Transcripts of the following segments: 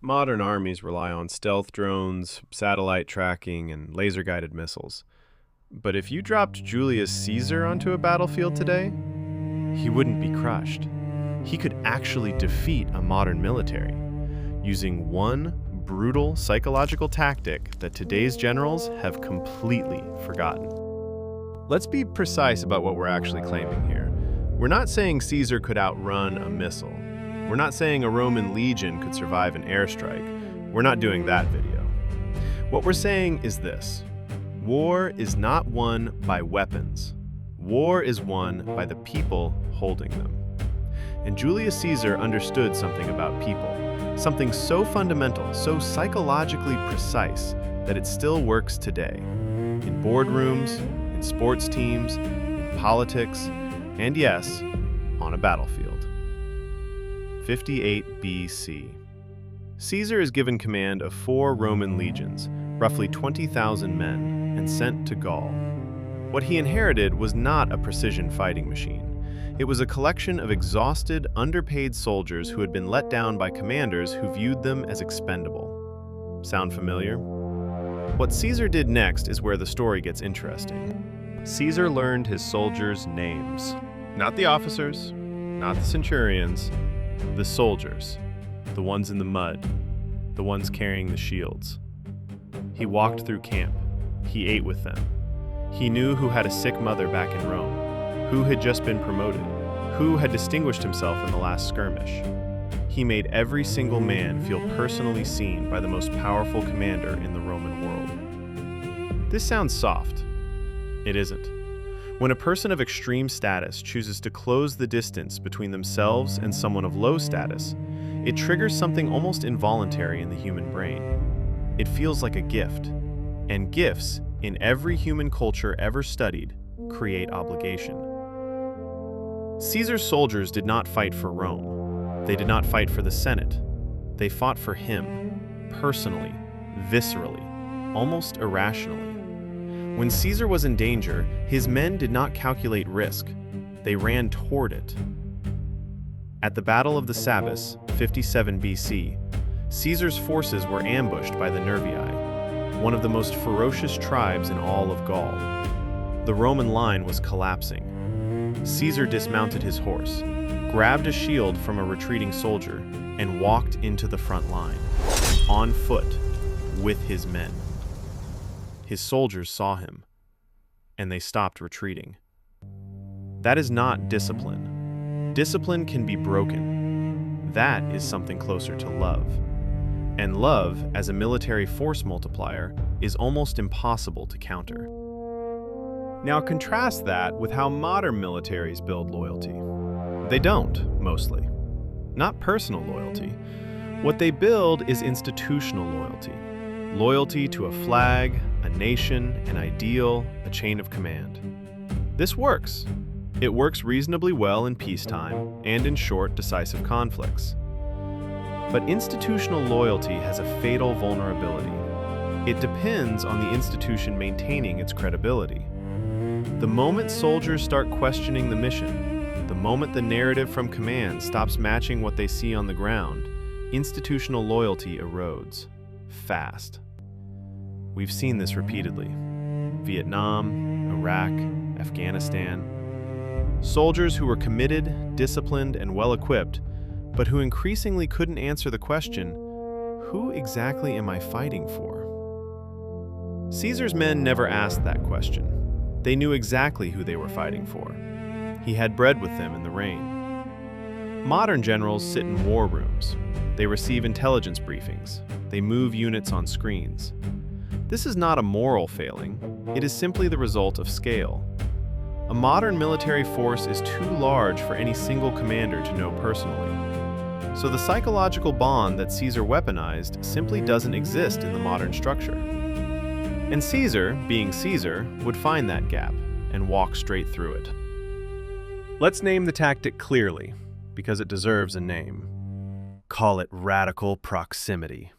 Modern armies rely on stealth drones, satellite tracking, and laser-guided missiles. But if you dropped Julius Caesar onto a battlefield today, he wouldn't be crushed. He could actually defeat a modern military using one brutal psychological tactic that today's generals have completely forgotten. Let's be precise about what we're actually claiming here. We're not saying Caesar could outrun a missile. We're not saying a Roman legion could survive an airstrike. We're not doing that video. What we're saying is this: war is not won by weapons. War is won by the people holding them. And Julius Caesar understood something about people, something so fundamental, so psychologically precise, that it still works today. In boardrooms, in sports teams, in politics, and yes, on a battlefield. 58 BC. Caesar is given command of 4 Roman legions, roughly 20,000 men, and sent to Gaul. What he inherited was not a precision fighting machine. It was a collection of exhausted, underpaid soldiers who had been let down by commanders who viewed them as expendable. Sound familiar? What Caesar did next is where the story gets interesting. Caesar learned his soldiers' names. Not the officers, not the centurions, the soldiers, the ones in the mud, the ones carrying the shields. He walked through camp. He ate with them. He knew who had a sick mother back in Rome, who had just been promoted, who had distinguished himself in the last skirmish. He made every single man feel personally seen by the most powerful commander in the Roman world. This sounds soft. It isn't. When a person of extreme status chooses to close the distance between themselves and someone of low status, it triggers something almost involuntary in the human brain. It feels like a gift, and gifts, in every human culture ever studied, create obligation. Caesar's soldiers did not fight for Rome. They did not fight for the Senate. They fought for him, personally, viscerally, almost irrationally. When Caesar was in danger, his men did not calculate risk. They ran toward it. At the Battle of the Sabus, 57 BC, Caesar's forces were ambushed by the Nervii, one of the most ferocious tribes in all of Gaul. The Roman line was collapsing. Caesar dismounted his horse, grabbed a shield from a retreating soldier, and walked into the front line, on foot, with his men. His soldiers saw him, and they stopped retreating. That is not discipline. Discipline can be broken. That is something closer to love. And love, as a military force multiplier, is almost impossible to counter. Now contrast that with how modern militaries build loyalty. They don't, mostly. Not personal loyalty. What they build is institutional loyalty. Loyalty to a flag, a nation, an ideal, a chain of command. This works. It works reasonably well in peacetime and in short, decisive conflicts. But institutional loyalty has a fatal vulnerability. It depends on the institution maintaining its credibility. The moment soldiers start questioning the mission, the moment the narrative from command stops matching what they see on the ground, institutional loyalty erodes. Fast. We've seen this repeatedly. Vietnam, Iraq, Afghanistan. Soldiers who were committed, disciplined, and well-equipped, but who increasingly couldn't answer the question, who exactly am I fighting for? Caesar's men never asked that question. They knew exactly who they were fighting for. He had bread with them in the rain. Modern generals sit in war rooms. They receive intelligence briefings. They move units on screens. This is not a moral failing. It is simply the result of scale. A modern military force is too large for any single commander to know personally. So the psychological bond that Caesar weaponized simply doesn't exist in the modern structure. And Caesar, being Caesar, would find that gap and walk straight through it. Let's name the tactic clearly, because it deserves a name. Call it radical proximity.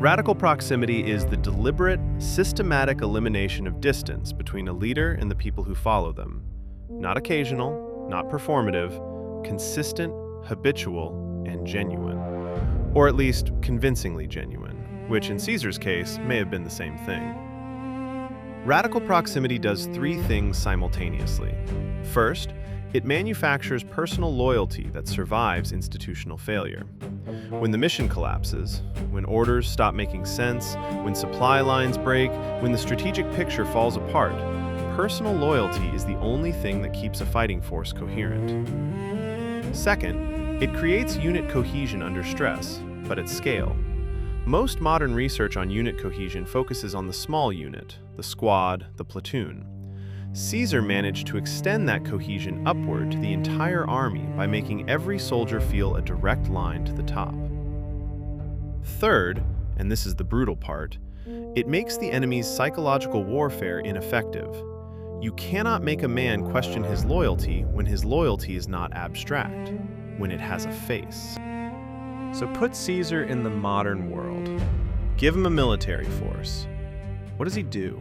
Radical proximity is the deliberate, systematic elimination of distance between a leader and the people who follow them. Not occasional, not performative, consistent, habitual, and genuine. or at least convincingly genuine, which in Caesar's case may have been the same thing. Radical proximity does three things simultaneously. First, it manufactures personal loyalty that survives institutional failure. When the mission collapses, when orders stop making sense, when supply lines break, when the strategic picture falls apart, personal loyalty is the only thing that keeps a fighting force coherent. Second, it creates unit cohesion under stress, but at scale. Most modern research on unit cohesion focuses on the small unit, the squad, the platoon. Caesar managed to extend that cohesion upward to the entire army by making every soldier feel a direct line to the top. Third, and this is the brutal part, it makes the enemy's psychological warfare ineffective. You cannot make a man question his loyalty when his loyalty is not abstract, when it has a face. So put Caesar in the modern world. Give him a military force. What does he do?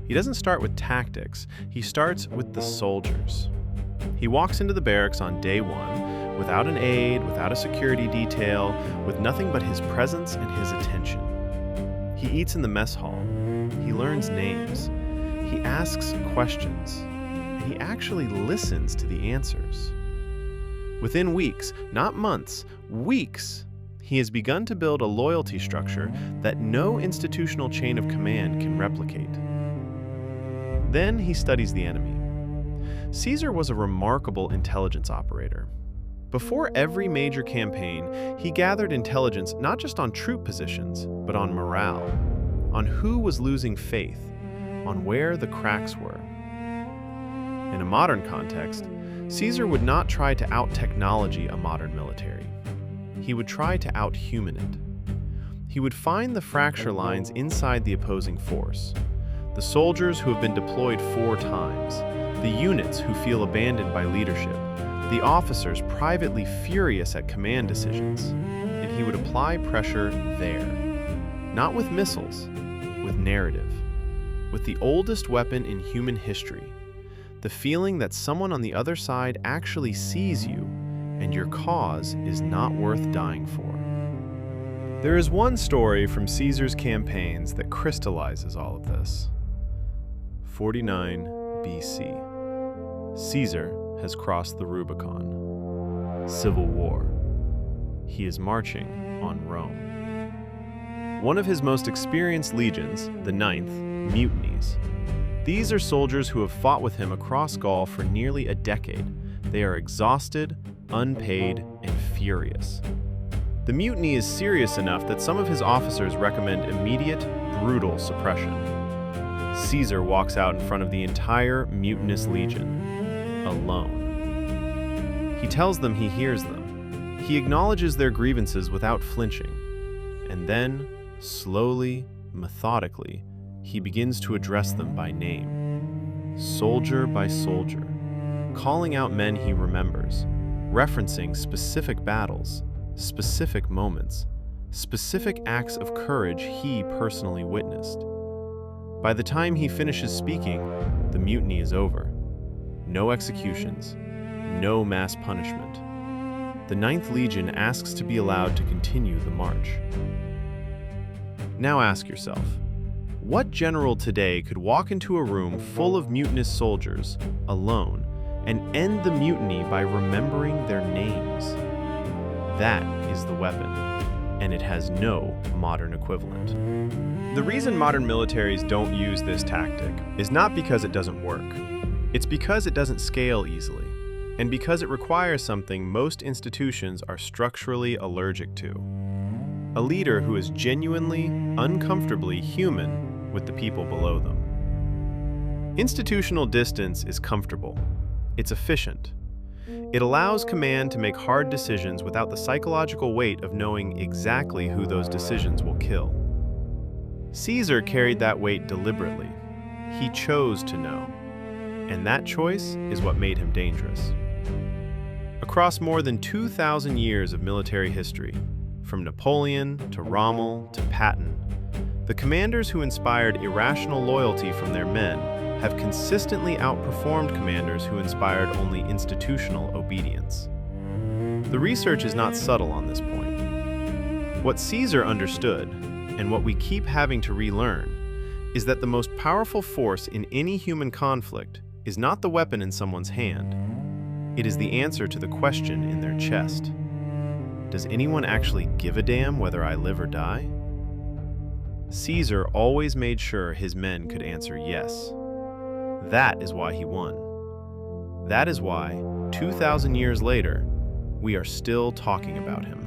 He doesn't start with tactics, he starts with the soldiers. He walks into the barracks on day one, without an aide, without a security detail, with nothing but his presence and his attention. He eats in the mess hall. He learns names. He asks questions. And he actually listens to the answers. Within weeks, not months, weeks, he has begun to build a loyalty structure that no institutional chain of command can replicate. Then he studies the enemy. Caesar was a remarkable intelligence operator. Before every major campaign, he gathered intelligence not just on troop positions, but on morale, on who was losing faith, on where the cracks were. In a modern context, Caesar would not try to out-technology a modern military. He would try to out-human it. He would find the fracture lines inside the opposing force, the soldiers who have been deployed 4 times, the units who feel abandoned by leadership, the officers privately furious at command decisions, and he would apply pressure there. Not with missiles, with narrative. With the oldest weapon in human history, the feeling that someone on the other side actually sees you and your cause is not worth dying for. There is one story from Caesar's campaigns that crystallizes all of this. 49 BC. Caesar has crossed the Rubicon. Civil War. He is marching on Rome. One of his most experienced legions, the 9th, mutinies. These are soldiers who have fought with him across Gaul for nearly a decade. They are exhausted, unpaid, and furious. The mutiny is serious enough that some of his officers recommend immediate, brutal suppression. Caesar walks out in front of the entire mutinous legion, alone. He tells them he hears them. He acknowledges their grievances without flinching. And then, slowly, methodically, he begins to address them by name, soldier by soldier, calling out men he remembers, referencing specific battles, specific moments, specific acts of courage he personally witnessed. By the time he finishes speaking, the mutiny is over. No executions, no mass punishment. The 9th Legion asks to be allowed to continue the march. Now ask yourself, what general today could walk into a room full of mutinous soldiers, alone, and end the mutiny by remembering their names? That is the weapon, and it has no modern equivalent. The reason modern militaries don't use this tactic is not because it doesn't work. It's because it doesn't scale easily, and because it requires something most institutions are structurally allergic to. A leader who is genuinely, uncomfortably human with the people below them. Institutional distance is comfortable. It's efficient. It allows command to make hard decisions without the psychological weight of knowing exactly who those decisions will kill. Caesar carried that weight deliberately. He chose to know. And that choice is what made him dangerous. Across more than 2,000 years of military history, from Napoleon to Rommel to Patton, the commanders who inspired irrational loyalty from their men have consistently outperformed commanders who inspired only institutional obedience. The research is not subtle on this point. What Caesar understood, and what we keep having to relearn, is that the most powerful force in any human conflict is not the weapon in someone's hand. It is the answer to the question in their chest. Does anyone actually give a damn whether I live or die? Caesar always made sure his men could answer yes. That is why he won. That is why, 2,000 years later, we are still talking about him.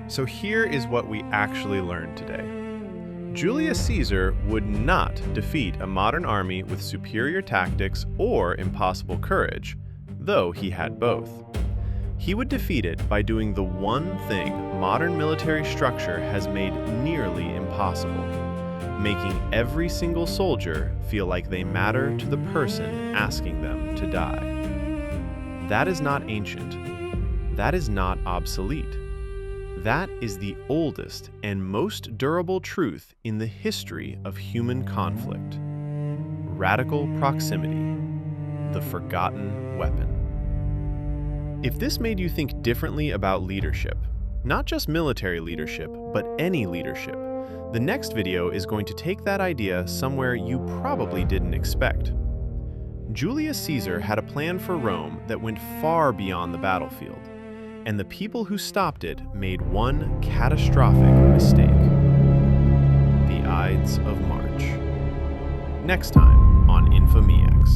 So here is what we actually learned today. Julius Caesar would not defeat a modern army with superior tactics or impossible courage, though he had both. He would defeat it by doing the one thing modern military structure has made nearly impossible, making every single soldier feel like they matter to the person asking them to die. That is not ancient. That is not obsolete. That is the oldest and most durable truth in the history of human conflict. Radical proximity, the forgotten weapon. If this made you think differently about leadership, not just military leadership, but any leadership, the next video is going to take that idea somewhere you probably didn't expect. Julius Caesar had a plan for Rome that went far beyond the battlefield, and the people who stopped it made one catastrophic mistake: the Ides of March. Next time on InfomeX.